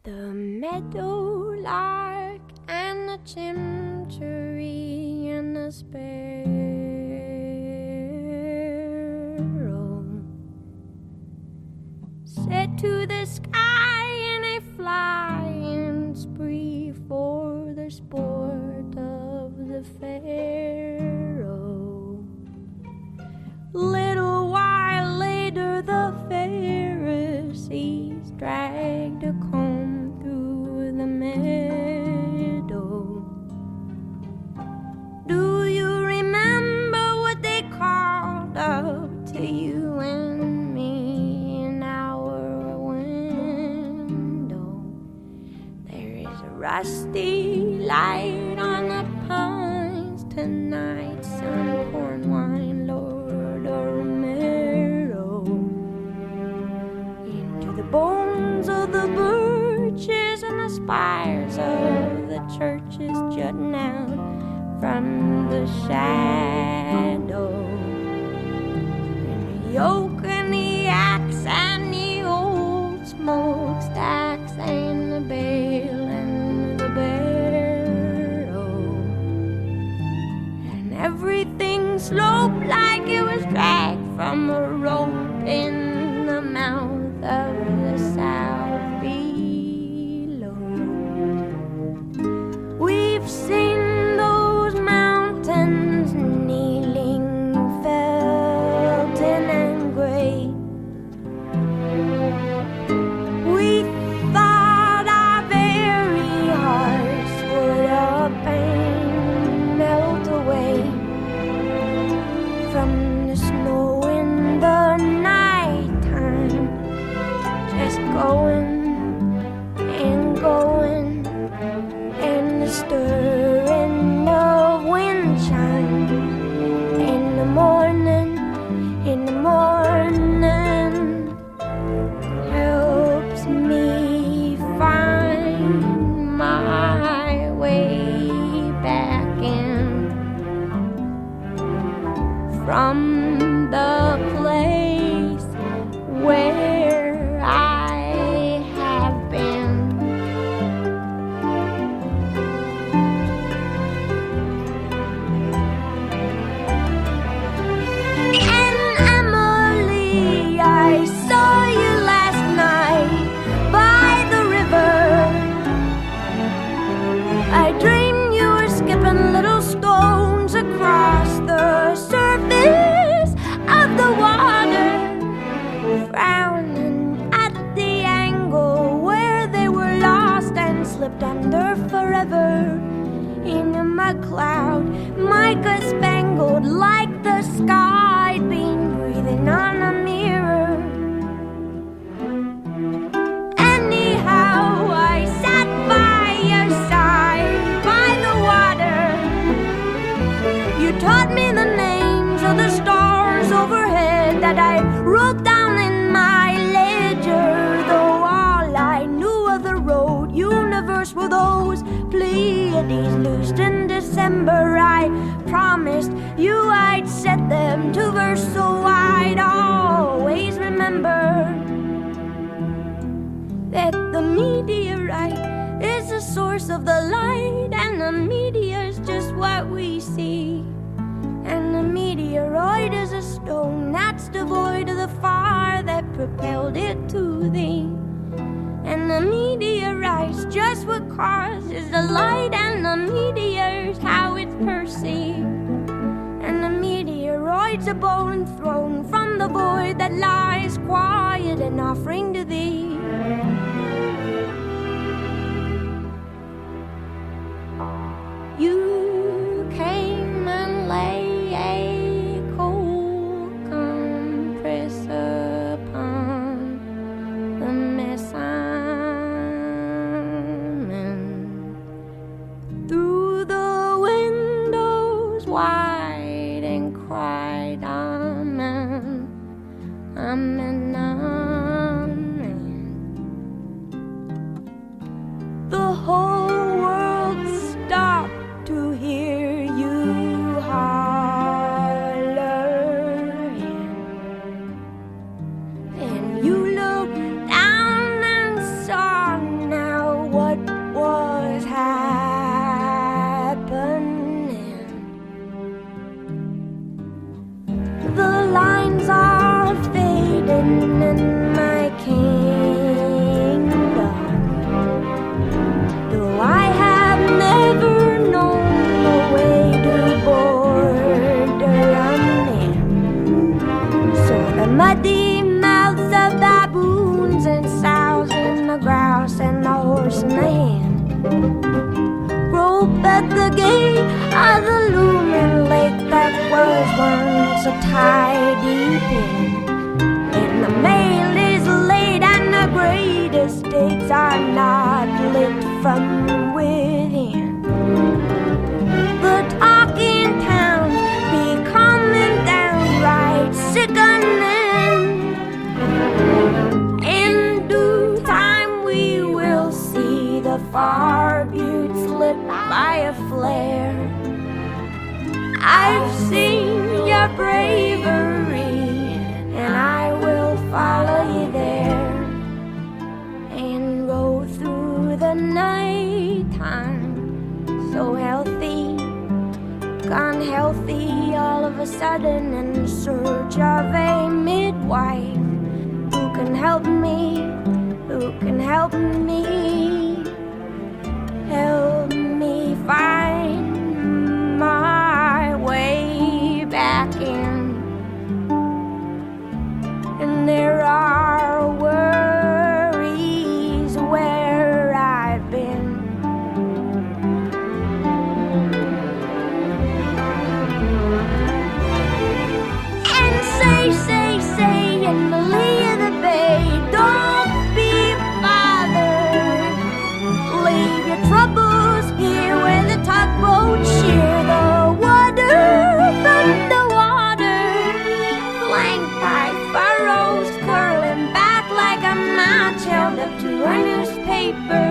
The meadowlark and the chimchuree and the sparrow set to the sky in a flying spree for the sport of the pharaoh. Little while later the Pharisees dragged a comb through the meadow. Do you remember what they called up to you and me in our window? There is a rusty light on the pines tonight, some corn wine, Lord Romero. Into the bones of the birches and the spires of the churches jutting out from the shadow. And the yoke and the axe and the old smokestacks and the bale and the barrow. And everything sloped like it was dragged from a rope in the mouth of the south below. We've seen those mountains kneeling, felting and gray. We thought our very hearts would up and melt away from the snow in the nighttime, just going and going, and the stirring of wind chime in the morning, helps me find my way back in from the place where I have been. And Emily, I saw you last night by the river. I dreamed you were skipping little stones across the surface of the water, frowning at the angle where they were lost and slipped under forever in a mud cloud, mica spangled like the sky been breathing on a mirror. Anyhow, I sat by your side by the water. You taught me the names of the stars overhead that I wrote down in my ledger, though all I knew of the road universe were those Pleiades loosed in December. I promised you I'd set them to verse, so I'd always remember that the meteorite is the source of the light, and the meteor's just what we see. And the meteoroid is a stone that's devoid of the fire that propelled it to thee. And the meteorite's just what causes the light, and the meteor's how it's perceived. And the meteoroid's a bone thrown from the void that lies quiet and offering to thee. You came and lay a cold compress upon the mess I'm in. Through the windows wide and cried, Amen, Amen, Amen. from within. The talking towns becoming downright sickening. In due time we will see the far buttes lit by a flare. I've seen your bravery, and I will follow you there, and go through the night time so healthy, gone healthy all of a sudden, in search of a midwife who can help me, who can help me, help me find my way back in. And there are worries where I've been. And say in the lee of the bay, don't be bothered. Leave your troubles here where the tugboats shear the water from the water, flanked by furrows curling back like a match held up to a newspaper.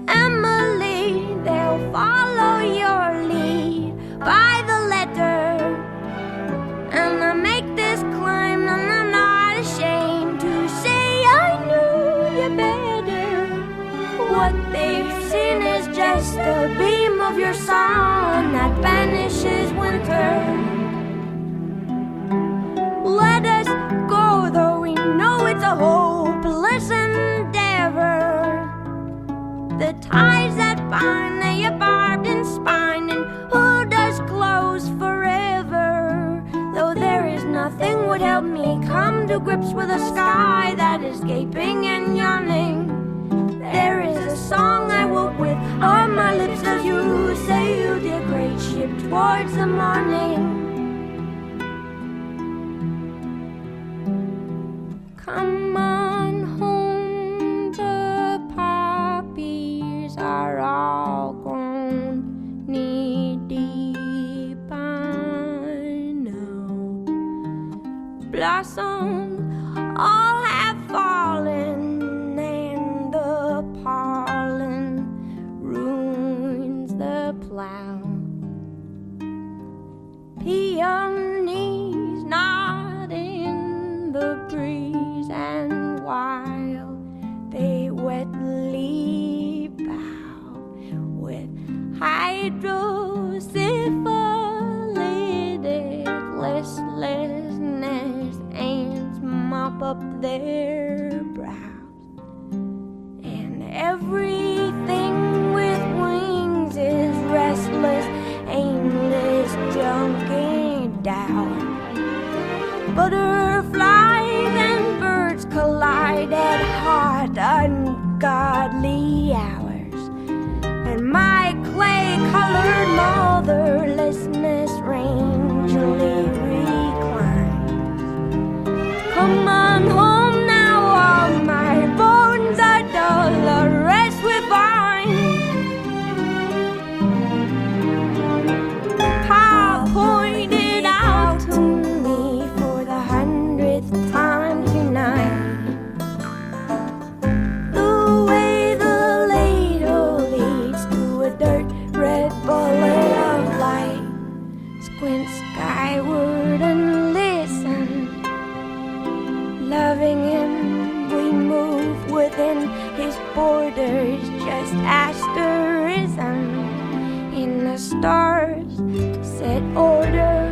Emily, they'll follow your lead by the letter, and I make this climb, and I'm not ashamed to say I knew you better. What they've seen is just a beam of your sun that banishes winter. Let us go, though we know it's a hopeless endeavor. The ties that bind, they are barbed and spined, and who does close forever? Though there is nothing would help me come to grips with a sky that is gaping and yawning. There is a song I woke with on my lips as you sailed your great ship towards the morning. Come on home, the poppies are all grown knee-deep by now. Blossoms all have fallen, and the pollen ruins the plow. Peonies nod in the breeze, and while they wetly bow with hydrosyphilitic listlessness, ants mop up their brows, and everything with wings is restless, aimless, junking down. Butterflies and birds collide at hot, ungodly hours, and my clay-colored motherlessness rangely reclines. Come on home now, all my bones are dull, the rest we find. Pa pointed out to me for the 100th time tonight the way the ladle leads to a dirt red bullet of light. Squint skyward and listen. Loving him, we move within his borders, just asterism in the stars set order.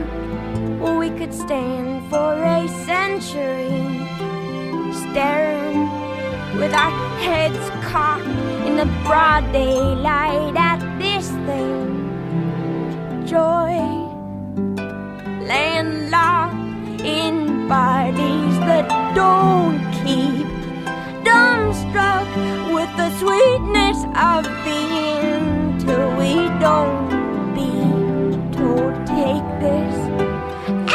We could stand for a century, staring with our heads cocked in the broad daylight at this thing. Joy, landlocked in bodies that don't keep, dumbstruck with the sweetness of being, till we don't be told take this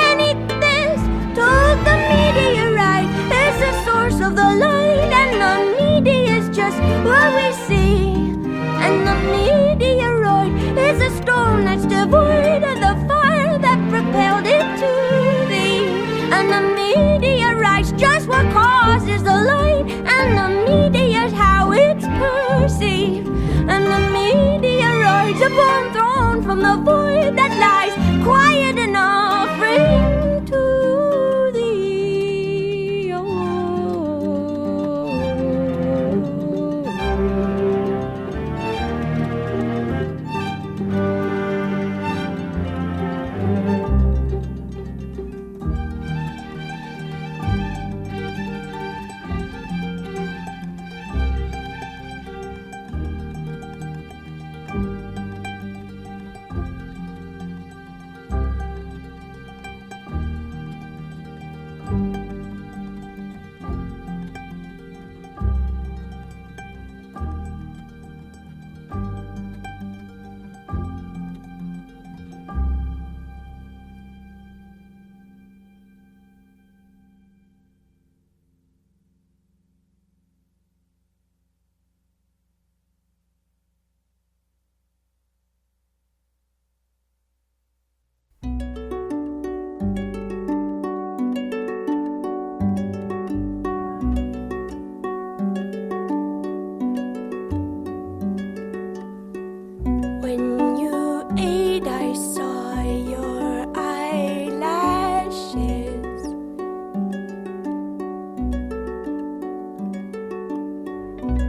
and eat this. Told the meteorite is the source of the light, and the meteor's just what we see. And the meteoroid is a stone that's devoid of the fire that propelled it to thee. And the meteorite's just what causes the light, and the meteor's how it's perceived. And the meteoroid's a bomb thrown from the void that lies quiet and offering to thee. Oh.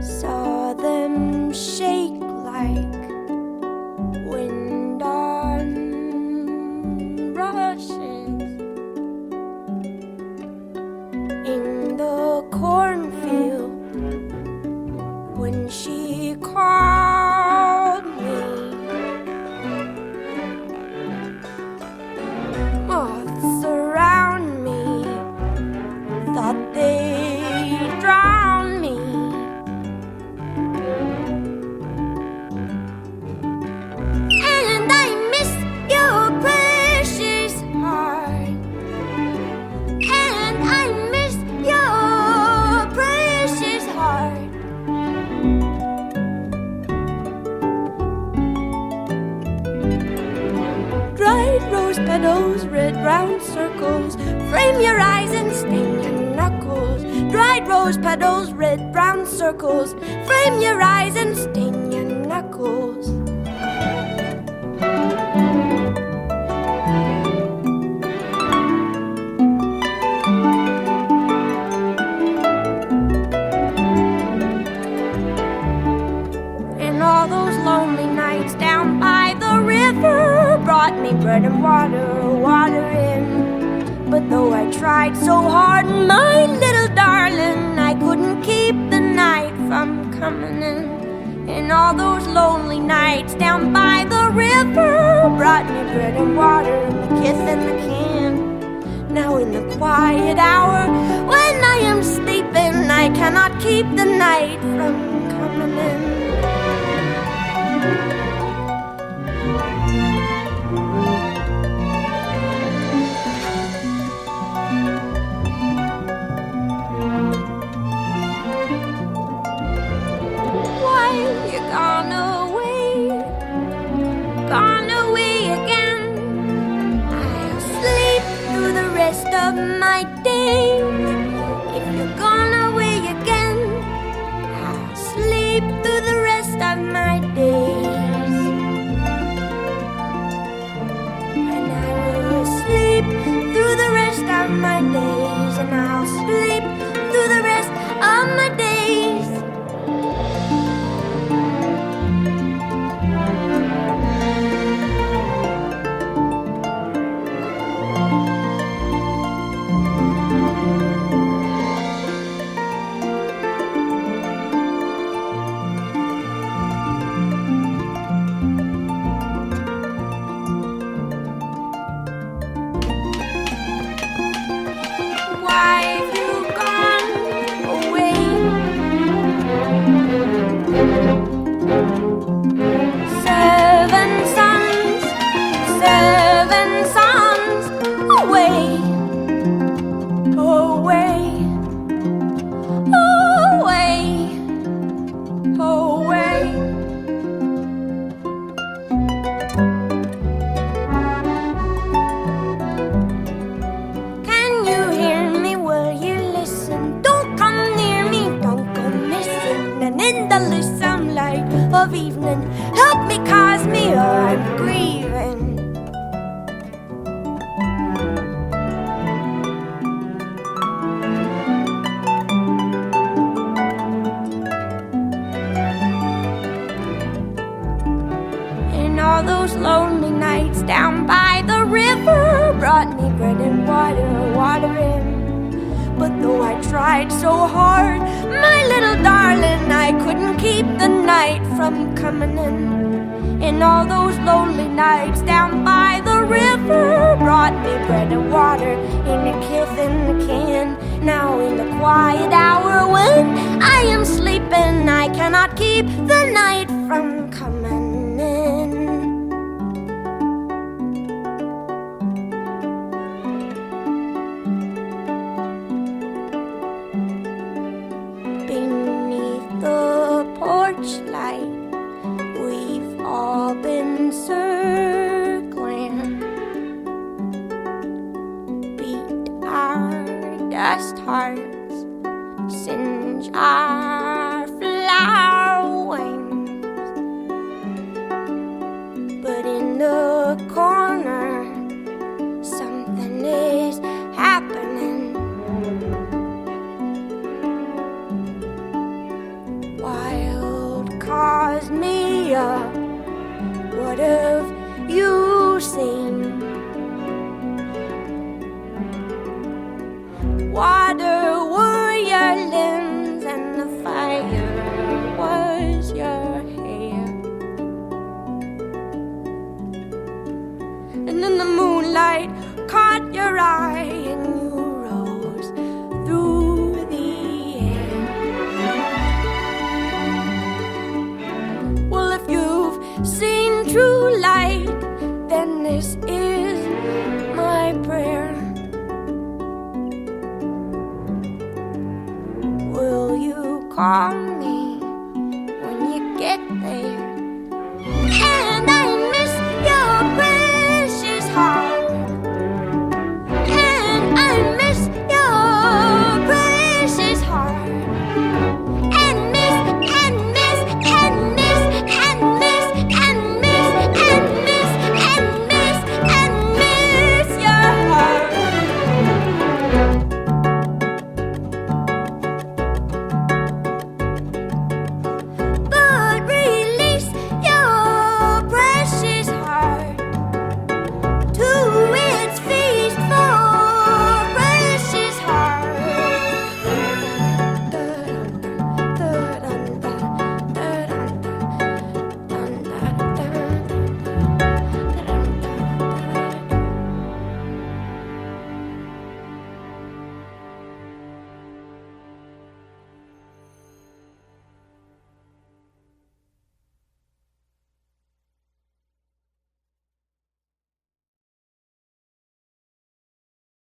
Saw them shake like wind on rushes in the cornfield when she called me. Moths around me thought they'd drown me. And I miss your precious heart. And I miss your precious heart. Dried rose petals, red round circles, frame your eyes and stain your knuckles. Dried rose petals, red brown circles, frame your eyes and stain your knuckles. And all those lonely nights down by the river brought me bread and water in. But though I tried so hard, my little darling, I couldn't keep the night from coming in. And all those lonely nights down by the river brought me bread and water and the kiss and the can. Now in the quiet hour when I am sleeping, I cannot keep the night from coming in. Gone away again. I'll sleep through the rest of my days. If you're gone away again, I'll sleep through the of evening. Help me, Cosmere, I'm grieving. And all those lonely nights down by the river brought me bread and watering. But though I tried so hard, my little darling, I couldn't keep the night from coming in. And all those lonely nights down by the river brought me bread and water in a kith and a can. Now in the quiet hour when I am sleeping, I cannot keep the night from coming in. Light, we've all been circling, beat our dust hearts, singe our flower wings. But in the corner, something is happening. Osmi, what have you seen? Water were your limbs and the fire was your hair. And then the moonlight caught your eye and you rose through the air. Well, if you've seen true light, then this is my prayer. Will you call me when you get there? And I miss your precious heart. And I miss your precious heart. And miss, and miss, and miss, and miss, and miss, and miss, and miss, and miss your heart. But release your precious heart to its feast for precious heart.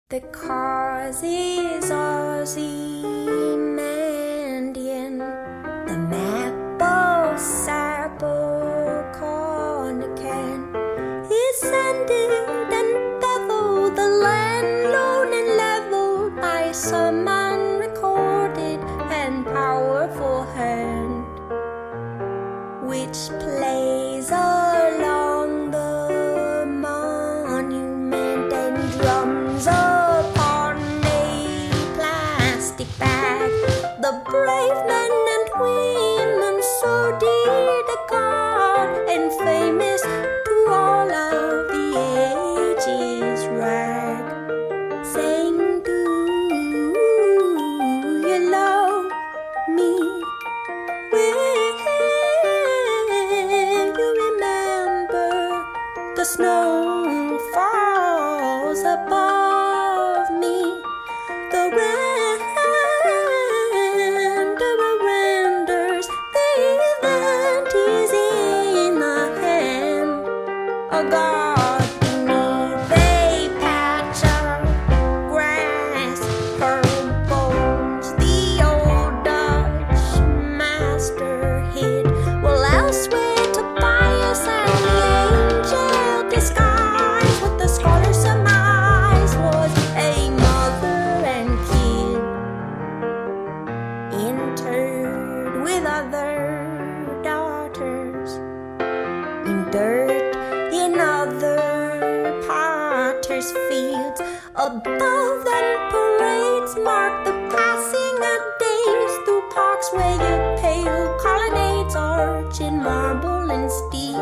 The cause is Ozymandian, the map of Sapokan is sending and beveled the land lone and leveled by some unrecorded and powerful hand, which plays along the monument and drums upon a plastic bag. The brave men and women so dear to God and famous to all of the ages rag, saying, do you love me? Will you remember the snow falls above me? The renders, the event is in the hand of God beneath a patch of grass, her bones the old Dutch master hid. Well, elsewhere Tobias and the angel disguised with the scholar surmise was a mother and kid interred with other daughters. above, then parades mark the passing of days through parks where your pale colonnades arch in marble and steel,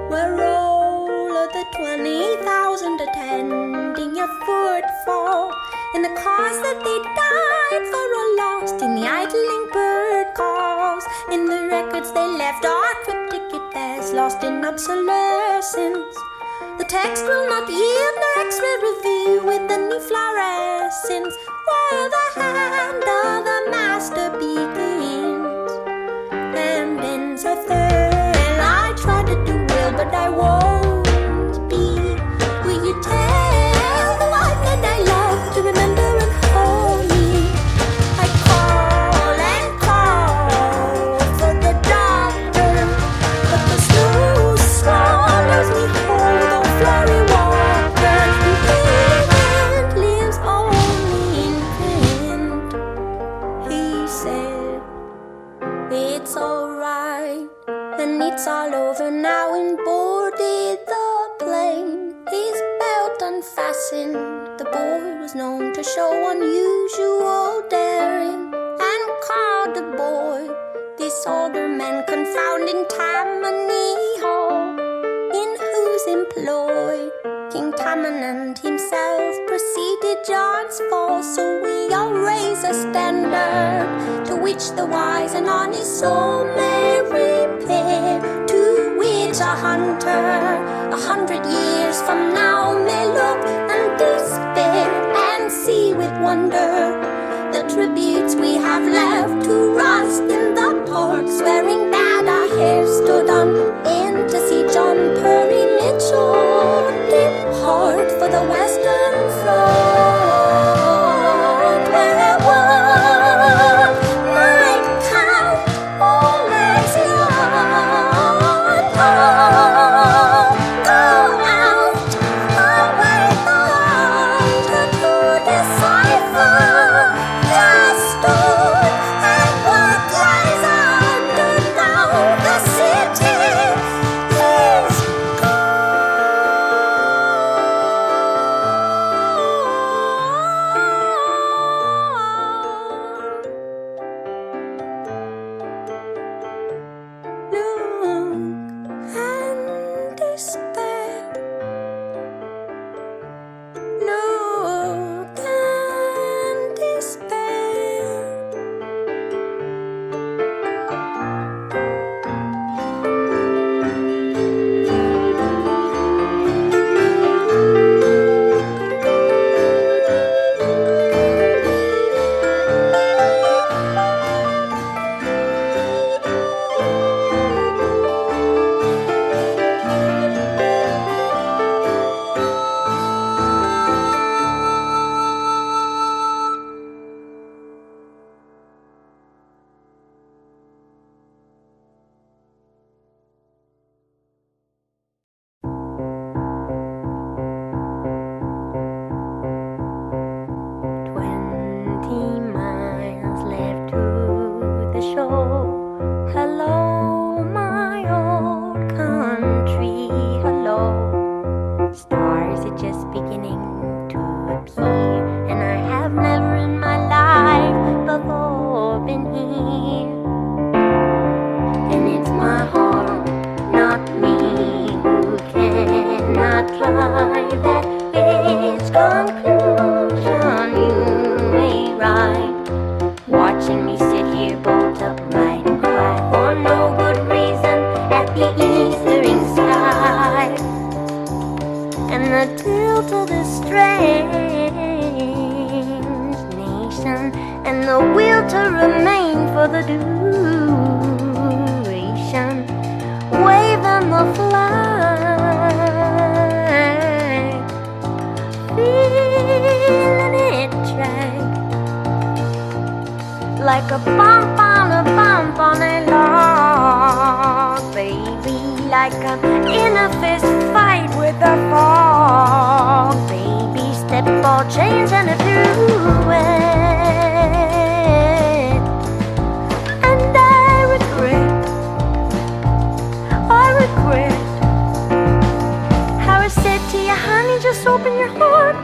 where all of the 20,000 attending your footfall in the cause that they died for are lost in the idling bird calls, in the records they left are cryptic at best, lost in obsolescence. The text will not yield nor X-ray reveal with any fluorescence where the hand of the master begins and ends a thrill. I try to do well, but I won't be. Will you tell the one that I love to remember and hold me? I call and call for the doctor, but the snow swallows me whole. Flurry walkers who print lives only in print. He said, it's alright, and it's all over now, and boarded the plane. His belt unfastened, the boy was known to show unusual daring, and called the boy this older man confounding Tammany Hall, in whose employ King Tammany himself preceded John's fall. So we all raise a standard to which the wise and honest soul may repair, to which a hunter 100 years from now may look and despair, and see with wonder the tributes we have left to rust in the port, swearing that our hair stood on end to see John Perry Mitchell depart for the Western Front, where one might count all as young. Go out, away the hunter to decipher the stone and what lies under now. The city is look and despair. Look and despair. Hello, my old country, hello. Stars are just beginning to appear, and I have never in my life before been here. And it's my heart, not me, who cannot drive at its conclusion. You may ride, watching me sit here bolt upright and cry for no good reason at the eastering sky, and the tilt of this strange nation, and the will to remain for the duration, waving the flag, feeling it drag like a bump on a log, baby, like an inner fist fight with a fog, baby, step ball chains and a duet. And I regret how I said to you, honey, just open your heart.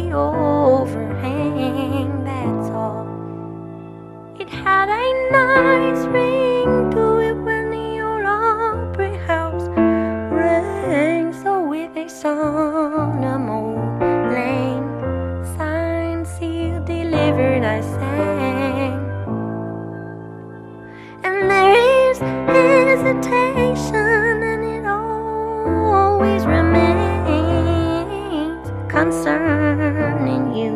the overhang, that's all. It had a nice ring to it when the old Opry House rang. So with a song of old lang, signed, sealed, delivered, I sang. And there is hesitation, and it always remains concerning you,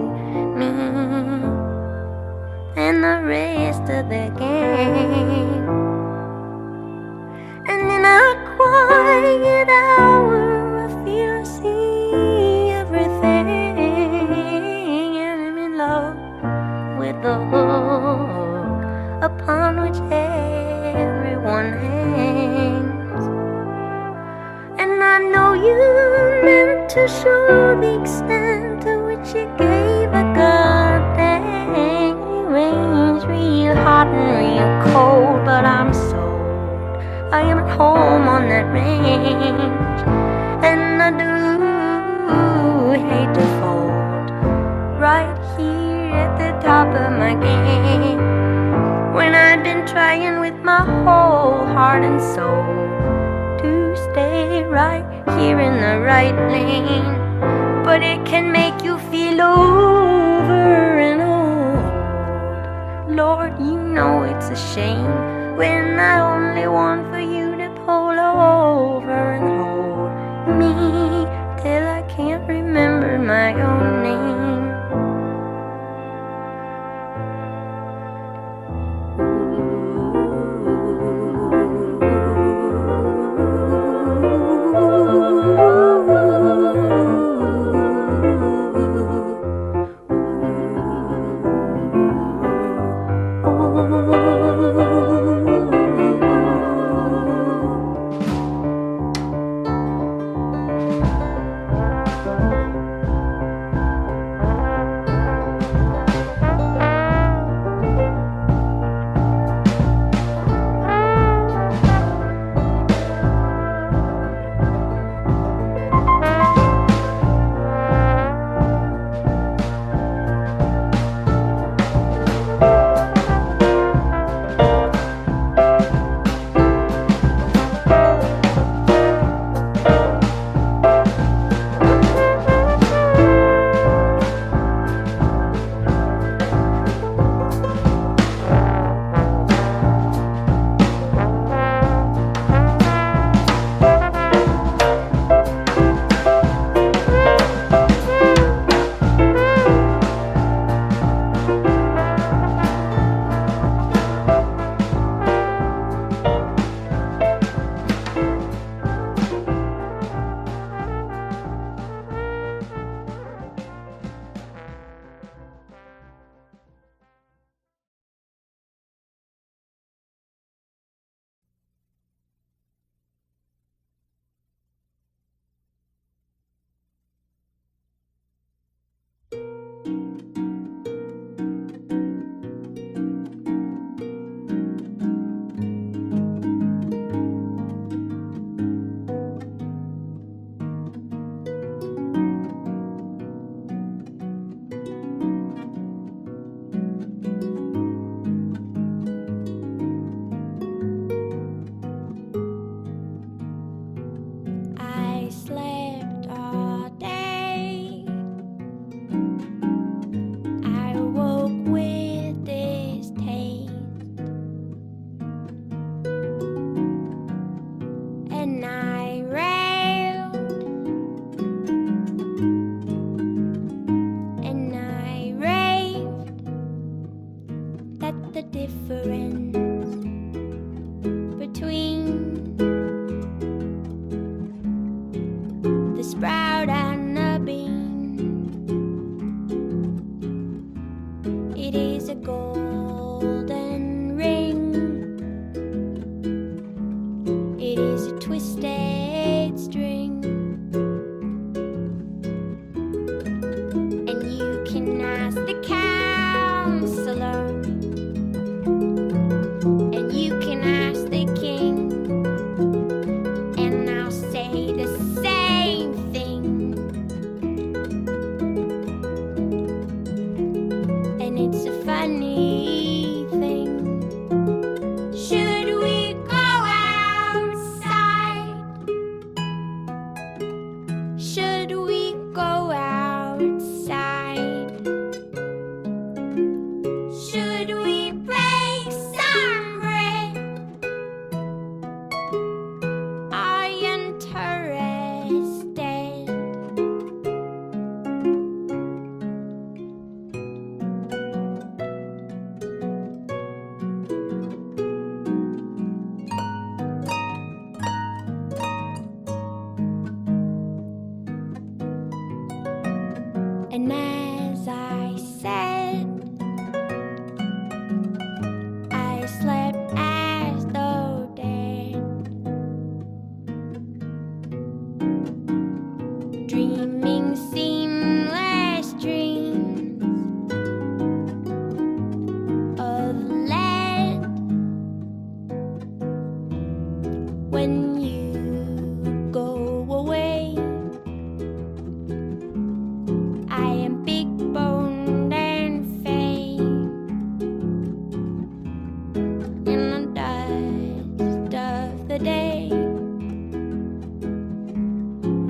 me, and the rest of the gang. And in a quiet hour I feel I see everything, and I'm in love with the hook upon which everyone hangs. And I know you meant to show the extent to which you gave a god dang. You range real hot and real cold, but I'm sold. I am at home on that range, and I do hate to fold right here at the top of my game, when I've been trying with my whole heart and soul to stay right here in the right lane. But it can make you feel over and old. Lord, you know it's a shame when I only want for you to pull over and hold me till I can't remember my own name. And as I said, I slept as though dead, dreaming seamless dreams of lead. When you go away, I am big boned and fake in the dust of the day,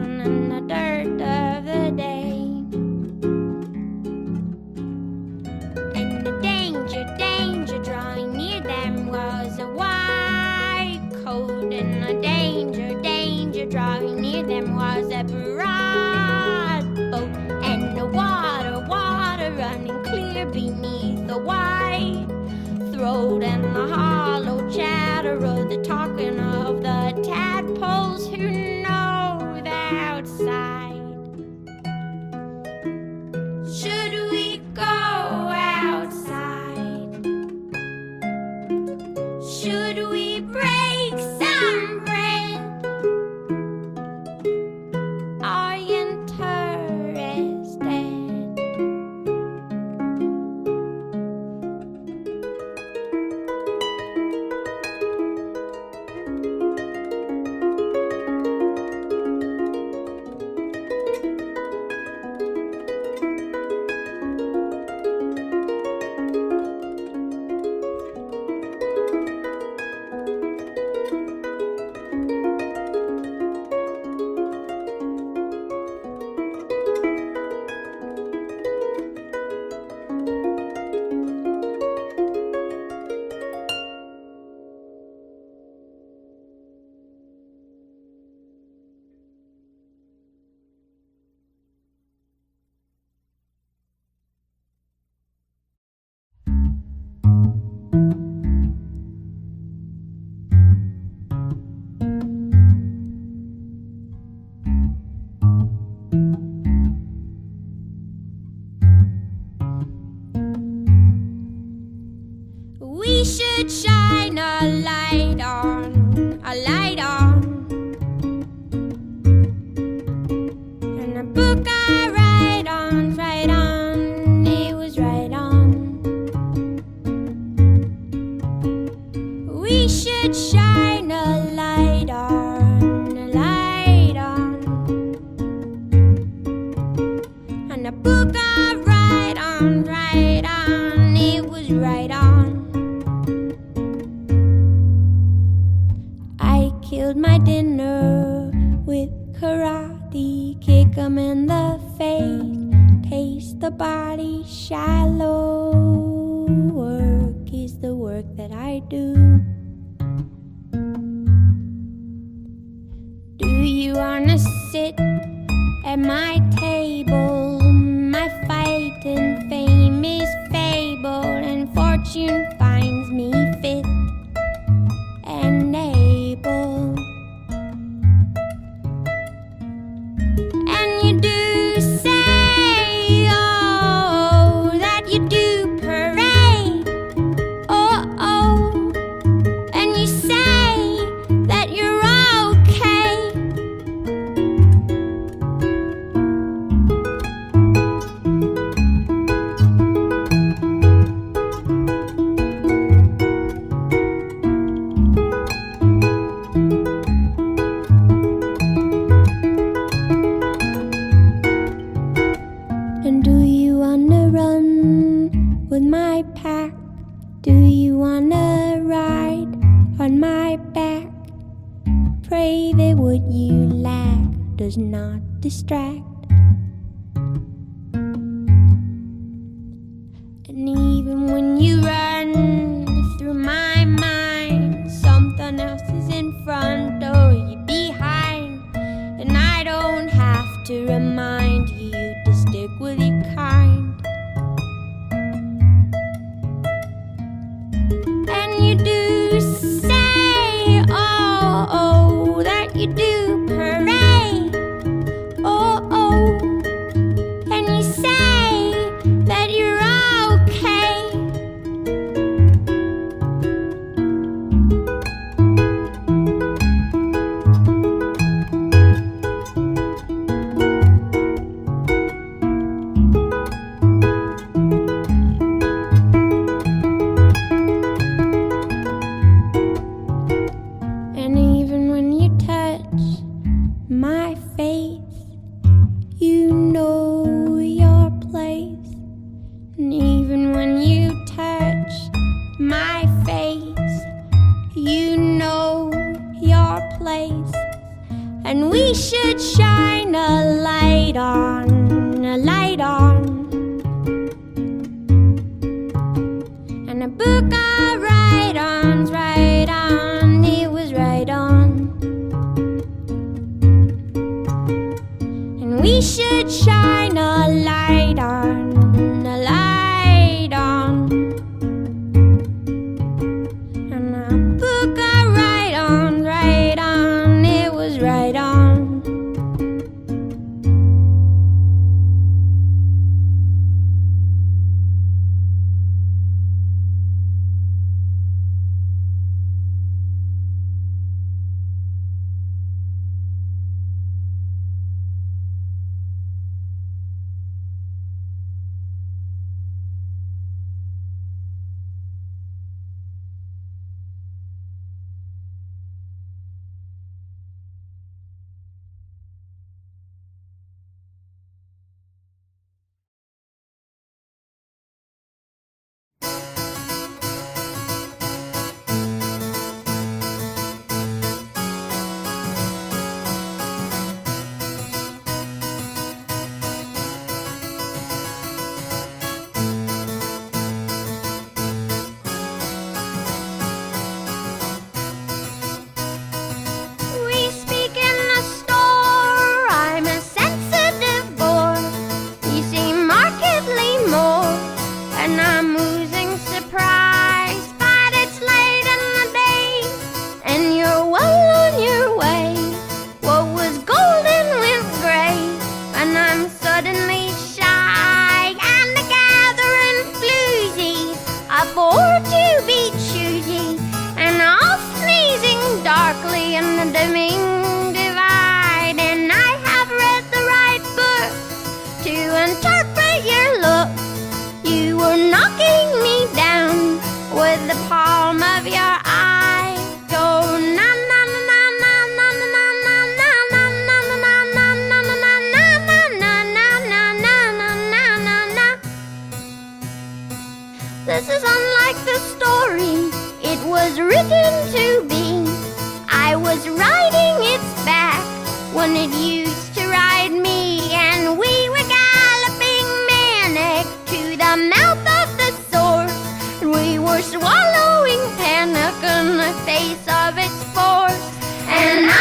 and in the dirt of the day. And the danger, danger drawing near them was a white coat, and the danger, danger drawing near them was a broad boat, and the water, water running clear beneath the white throat, and the hollow chatter of the talking of the tadpoles who know the outside. Should we go outside? Should we break some bread? Are you interested? We should shine a light on, a light on. And a book I write on, it was right on. We should shine a light on, a light on. And a book I write on, it was right on. Killed my dinner with karate, kick 'em in the face, taste the body shallow. Work is the work that I do. Do you wanna sit at my table? My fighting fame is fabled, and fortune finds me fit and able. And you do say, oh, that you do parade, oh, oh, and you say that you're okay. And do you wanna run with my pack? Do you wanna ride on my back? Pray that what you lack does not distract. And even when you run through my mind, something else is in front or you behind, and I don't have to remind you to stick with your kind. And you do say, oh, oh, that you do parade, oh, oh, and a light on, and a book of write-ons, right on, it was right on. And we should shine a light on, a light on, and a book of write-ons, right on, it was right on. This is unlike the story it was written to be. I was riding its back when it used to ride me, and we were galloping manic to the mouth of the source, and we were swallowing panic in the face of its force. And I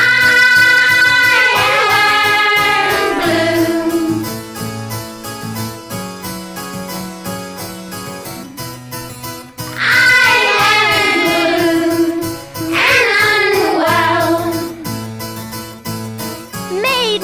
am blue. I am blue and unwell. Made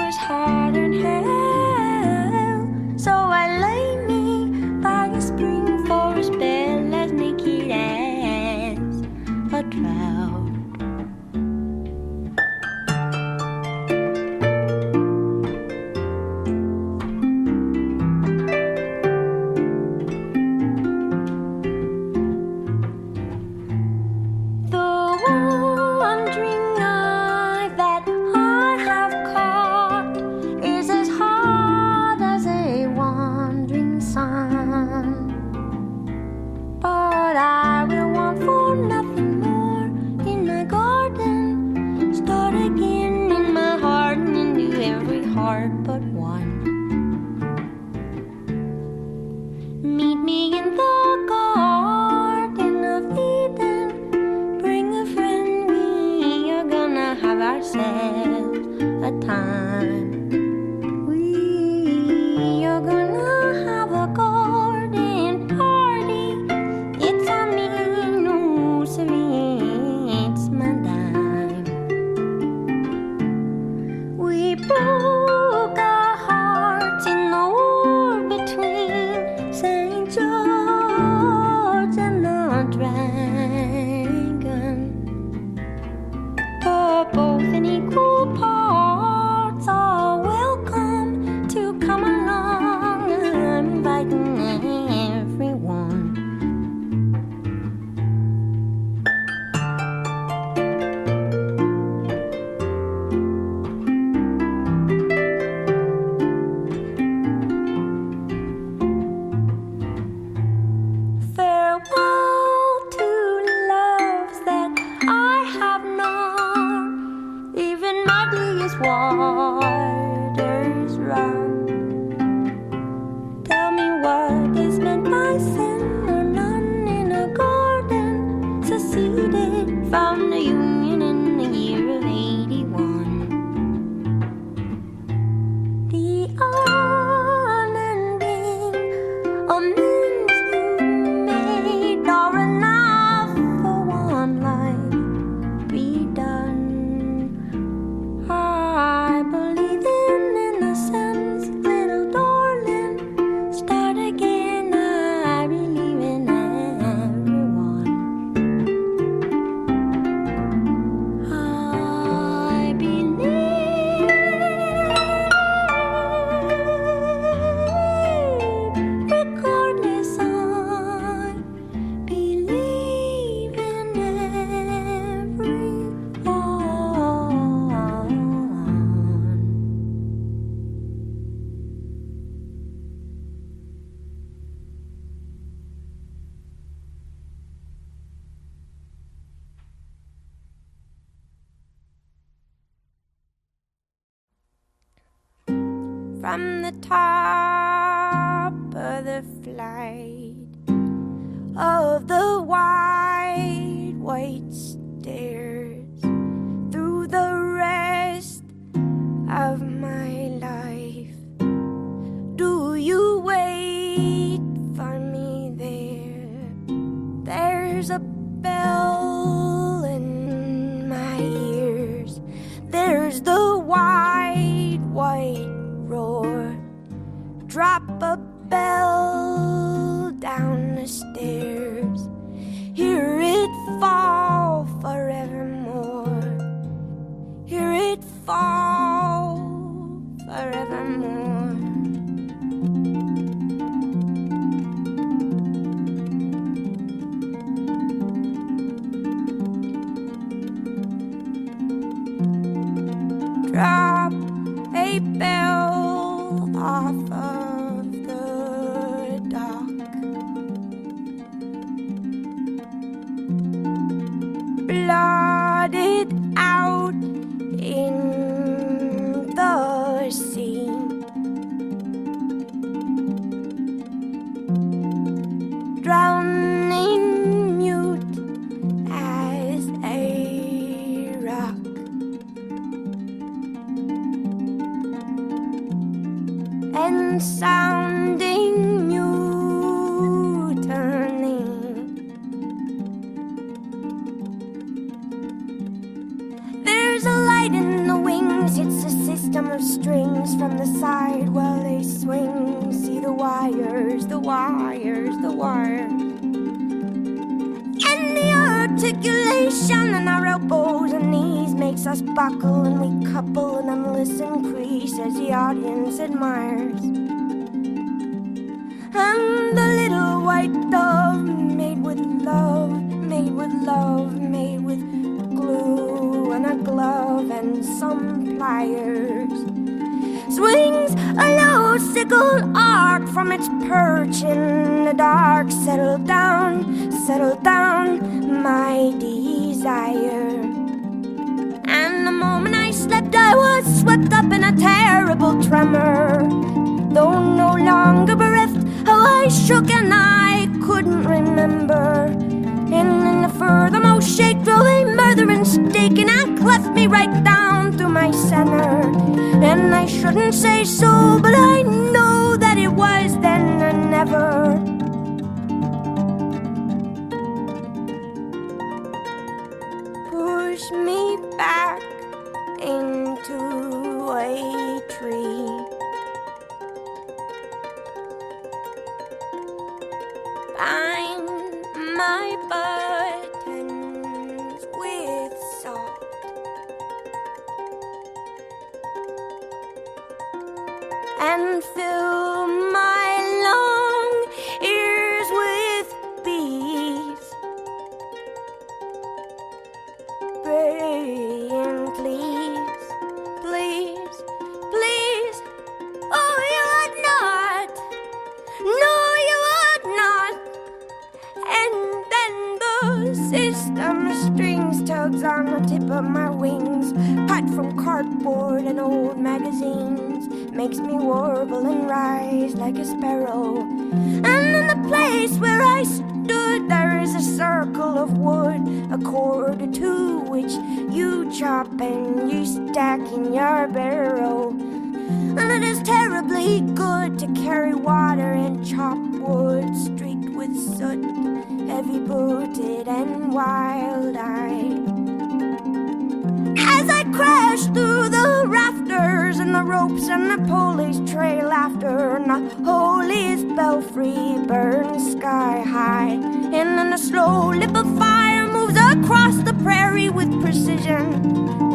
is harder than hell. So I lay me by a spring for a spell. Let's make it as a drought. From the Union in the year of 81. The unending amends you made are enough for one life be done. I believe in innocence, little darling. Start again, I believe in everyone. From the top of the flight of the wide white stairs, through the rest of my life, do you wait for me there? There's a bell in my ears, there's the wide white roar. Drop a bell down the stairs, hear it fall forevermore, hear it fall forevermore. Drop a bell off of the dock, blotted out in the sea. Drowning mute as a rock. And sounding mutiny. There's a light in the wings, it's a system of strings. swings from the side while they swing. See the wires, the wires, the wires. And the articulation in our elbows and knees makes us buckle, and we couple an endless increase as the audience admires. And the little white dove, made with love, made with love, made with glue and a glove and some pliers, swings a low sickle arc from its perch in the dark. Settle down, my desire. And the moment I slept, I was swept up in a terrible tremor. Though no longer bereft, how I shook and I couldn't remember. And in the furthermost shake drove a murderous stake, and I cleft me right down through my center. And I shouldn't say so, but I know that it was then and never. Push me back into a tree. Bind my buttons with salt. And fill my long ears with bees, praying, please, please, please. Oh, you would not. No, you would not. And then the system strings tugs on the tip of my wings, cut from cardboard and old magazines, makes me warble and rise like a sparrow. And in the place where I stood, there is a circle of wood, a cord or two, which you chop and you stack in your barrow. And it is terribly good to carry water and chop wood, streaked with soot, heavy-booted and wild-eyed. As I crash through the rafters and the ropes and the pulleys trail after, and the holiest belfry burns sky high, and then a slow lip of fire moves across the prairie with precision,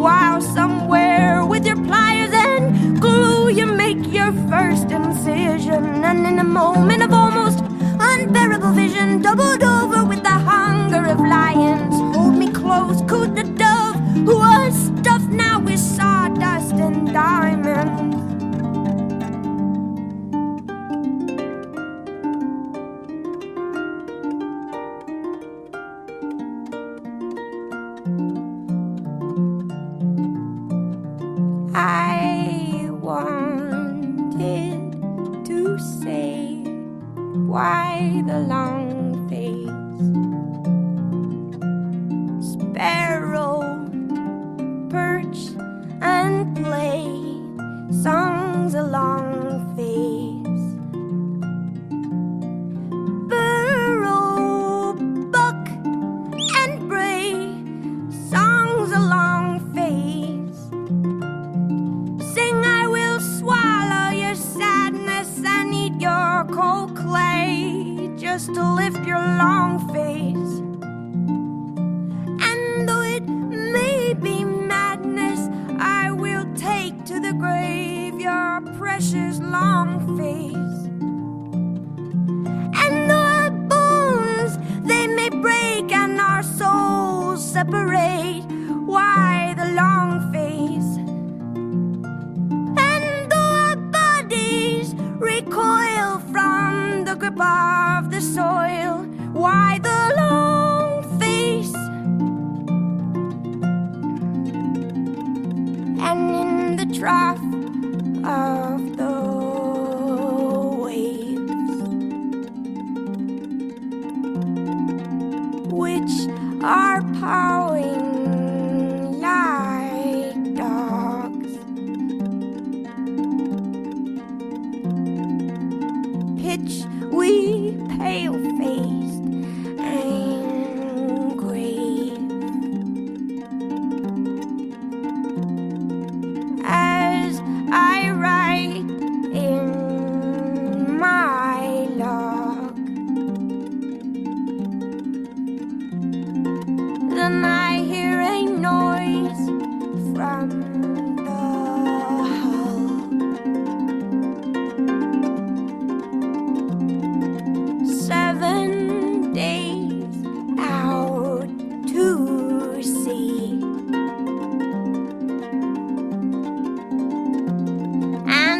while somewhere with your pliers and glue you make your first incision. And in a moment of almost unbearable vision, doubled over with the hunger of lions, hold me close, cooed the dove, who was stuffed now with sawdust and diamonds. I wanted to say, why the long face? Sparrow, perch and play, songs along face. Burrow, buck and bray, songs along face. Sing, I will swallow your sadness and eat your cold clay, just to lift your long face. And though it may be madness, I will take to the grave your precious long face. And though our bones, they may break and our souls separate, why the long face? And though our bodies recoil from the grip of the soil, why the long face? And in the trough of the waves, which are pawing like dogs, pitch we pale-faced and grave, as I ride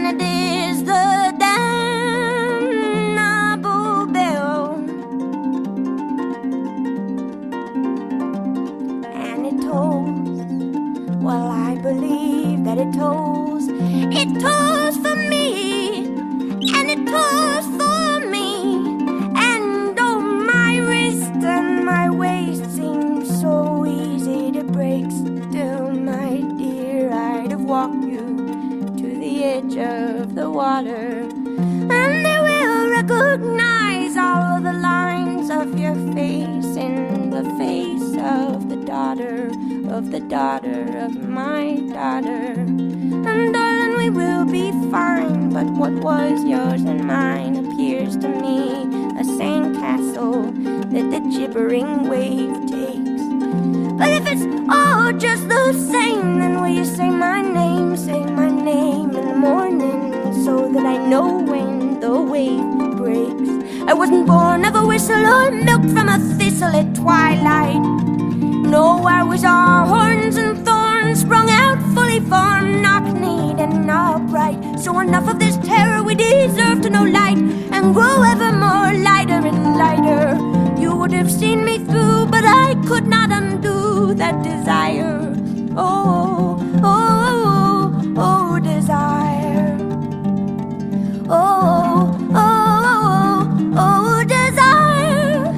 and it is the damnable bell. And it tolls, well, I believe that it tolls. It tolls for me, and it tolls for me. And oh, my wrist and my waist seem so easy to break. Still, my dear, I'd have walked you to the edge of the water, and they will recognize all of the lines of your face in the face of the daughter of my daughter. And darling, we will be fine, but what was yours and mine appears to me a sandcastle that the gibbering wave takes. But if it's all just the same, then will you say my name in the morning, so that I know when the wave breaks? I wasn't born of a whistle or milked from a thistle at twilight. No, I was all horns and thorns, sprung out fully formed, knock-kneed and upright. So enough of this terror, we deserve to know light, and grow ever more lighter and lighter. You would have seen me through, but I could not undo that desire. Oh, oh, oh, oh, desire. Oh, oh, oh, oh, desire.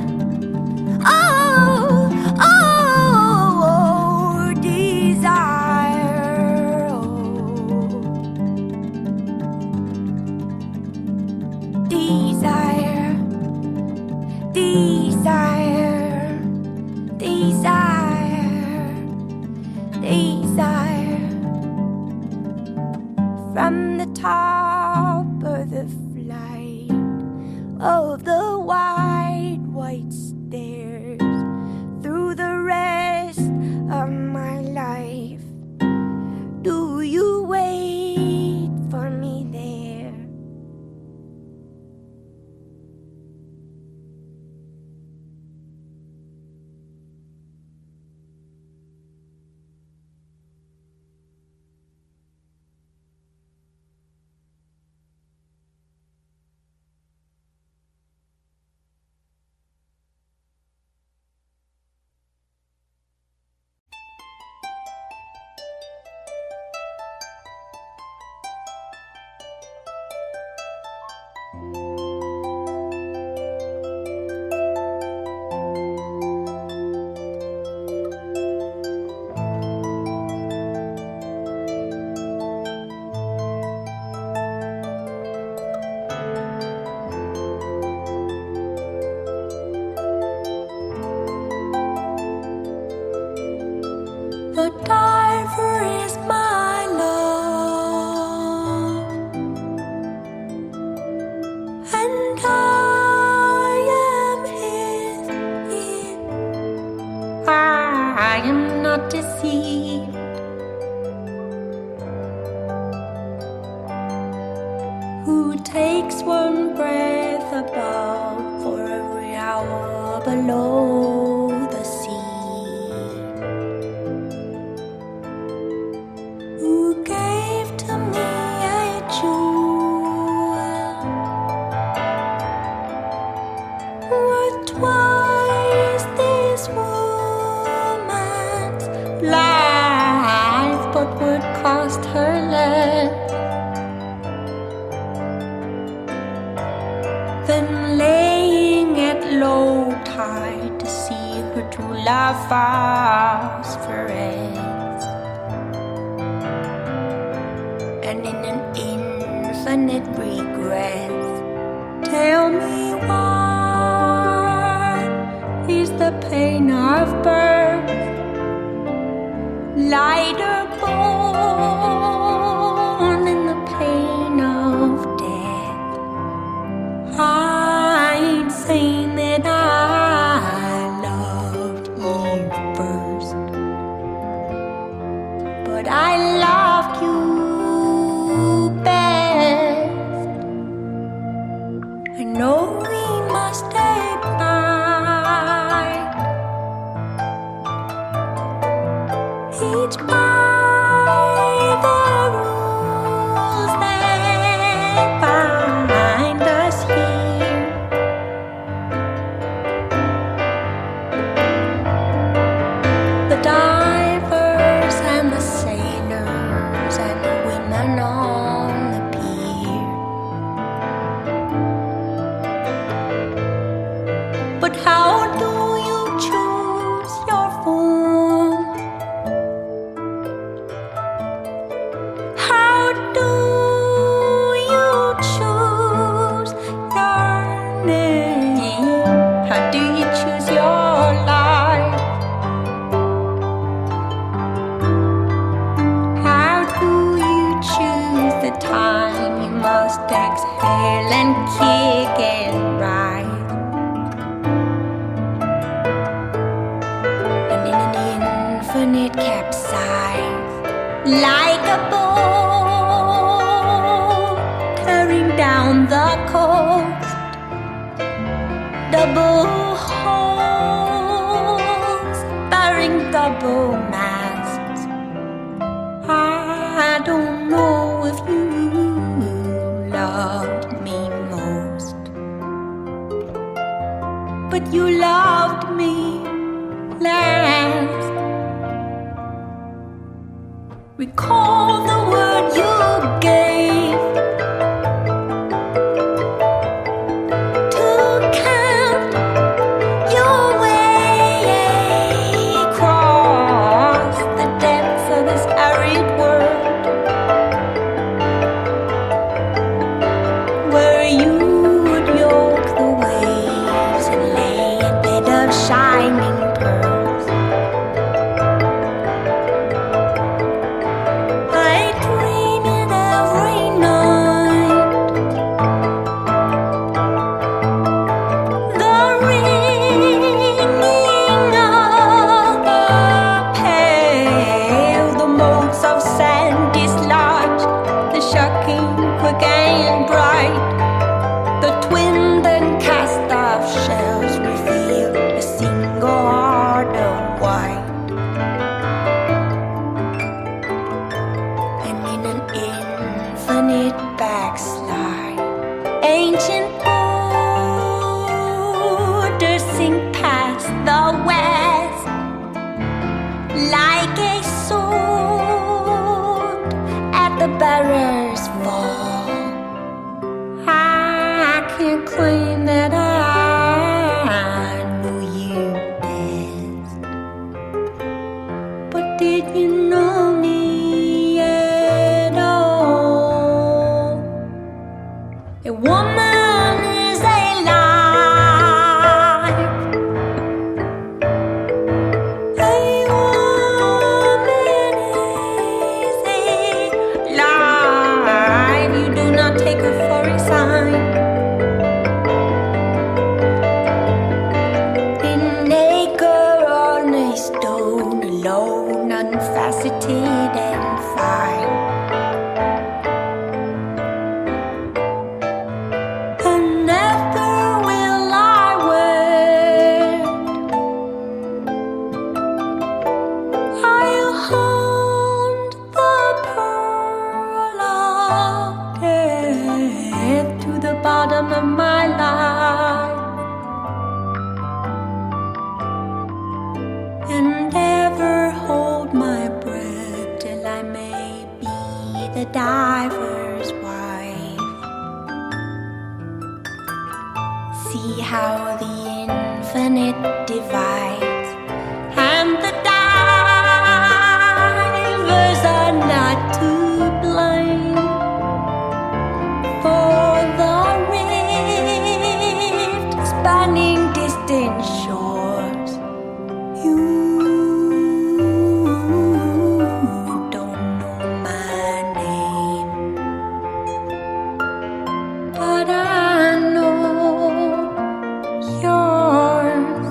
Oh, oh, oh, desire. Oh, desire. Desire, desire, desire. From the top of the flight of the wide white stairs, through the rest of my life, do you wait for me there? The diver is my love, and I am his ear. I am not deceived. Who takes one breath above for every hour below the sea? Who gave to me a jewel worth twice this woman's life, but would cost her less than laying at low tide to see her true love phosphoresce. And in an infinite regret, tell me why is the pain of birth lighter born than the pain of death? I ain't saying that I loved Eve first, but I loved you best. I know we must ignite each by the find us here. The divers and the sailors and the women on the pier. But how do you choose your form? How do you choose your name? How do you choose your life? How do you choose the time you must exhale and kick and ride? And in an infinite capsize, like a boat tearing down the coast, double holes bearing double masts. I don't know if you loved me most, but you loved me last. Recall the word you gave to count your way across the depths of this arid world, where you would yoke the waves and lay a bed of shining pearls. I dream it every night. The ringing of the pale, the motes of sand dislodged, the shocking quick and bright, the twinned and cast off shells reveal a single heart of white. And in an infinite backslide, ancient borders sink past the west like a sword at the bearer's fall. I can't claim that I knew you best, but did you know me at all? A woman is alive. A woman is alive. You do not take her for a sign. In acre on a stone, alone, unfaceted and fine. And never will I wed. I'll hunt the pearl of death to the bottom of my life, and ever hold my breath till I may be the diver's wife. See how the infinite divides, and the divers are not to blame for the rift spanning distant shores. You don't know my name, but I know yours.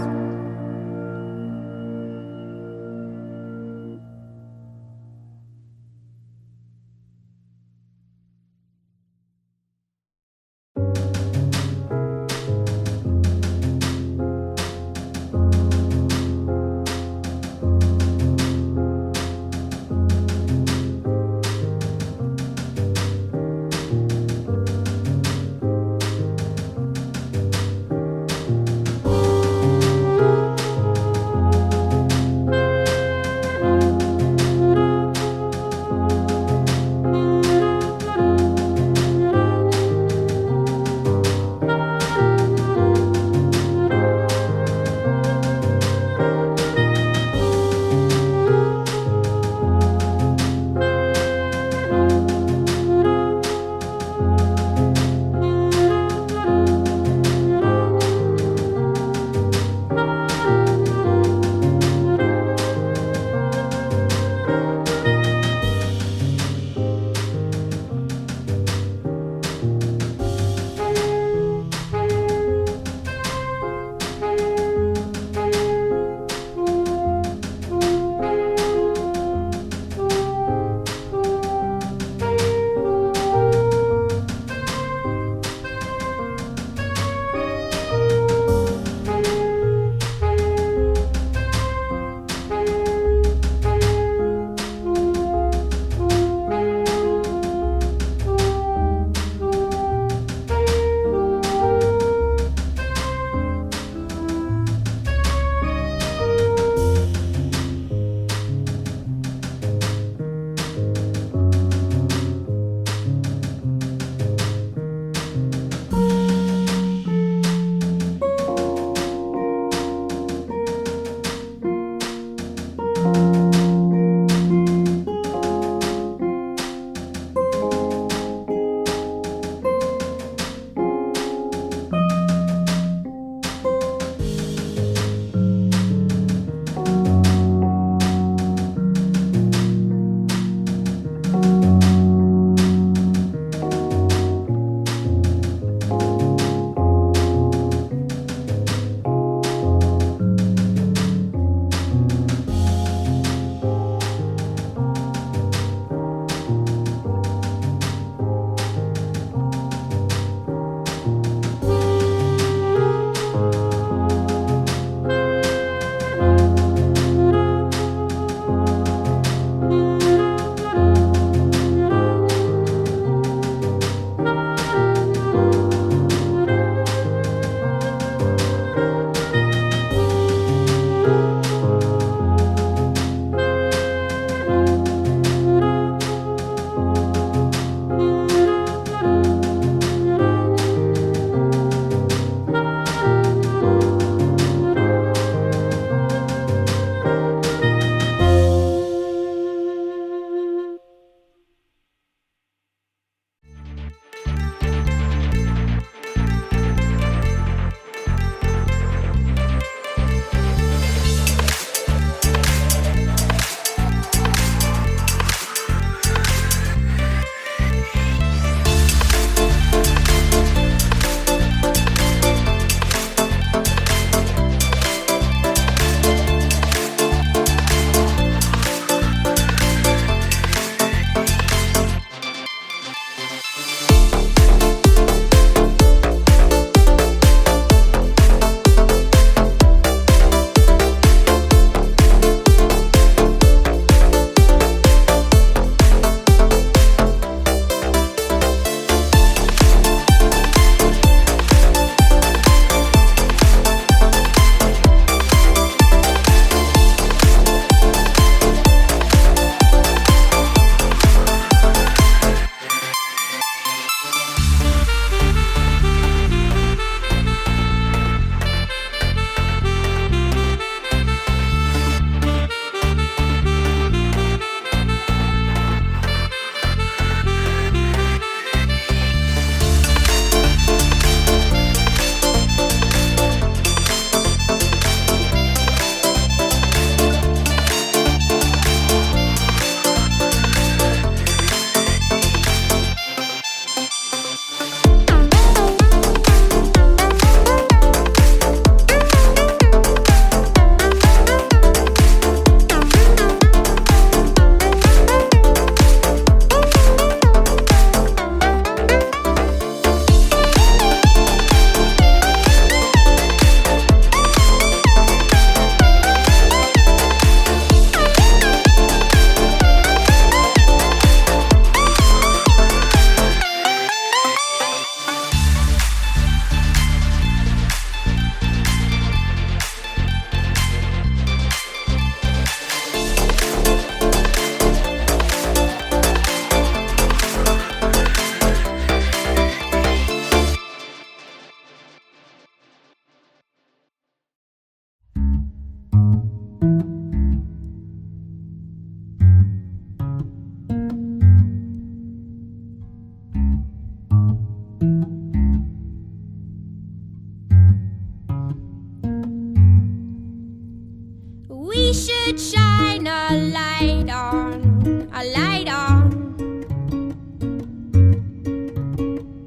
We should shine a light on, a light on.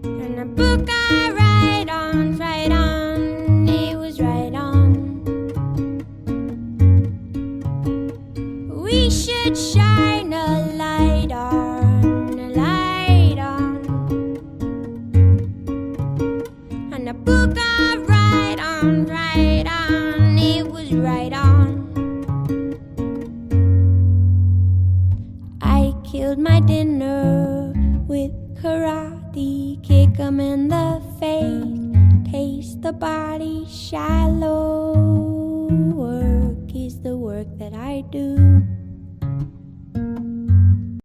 And a book I write on, it was right on. We should shine a light on, a light on. And a book I write on, it was right on. I killed my dinner with karate, kick 'em in the face, taste the body shallow. Work is the work that I do.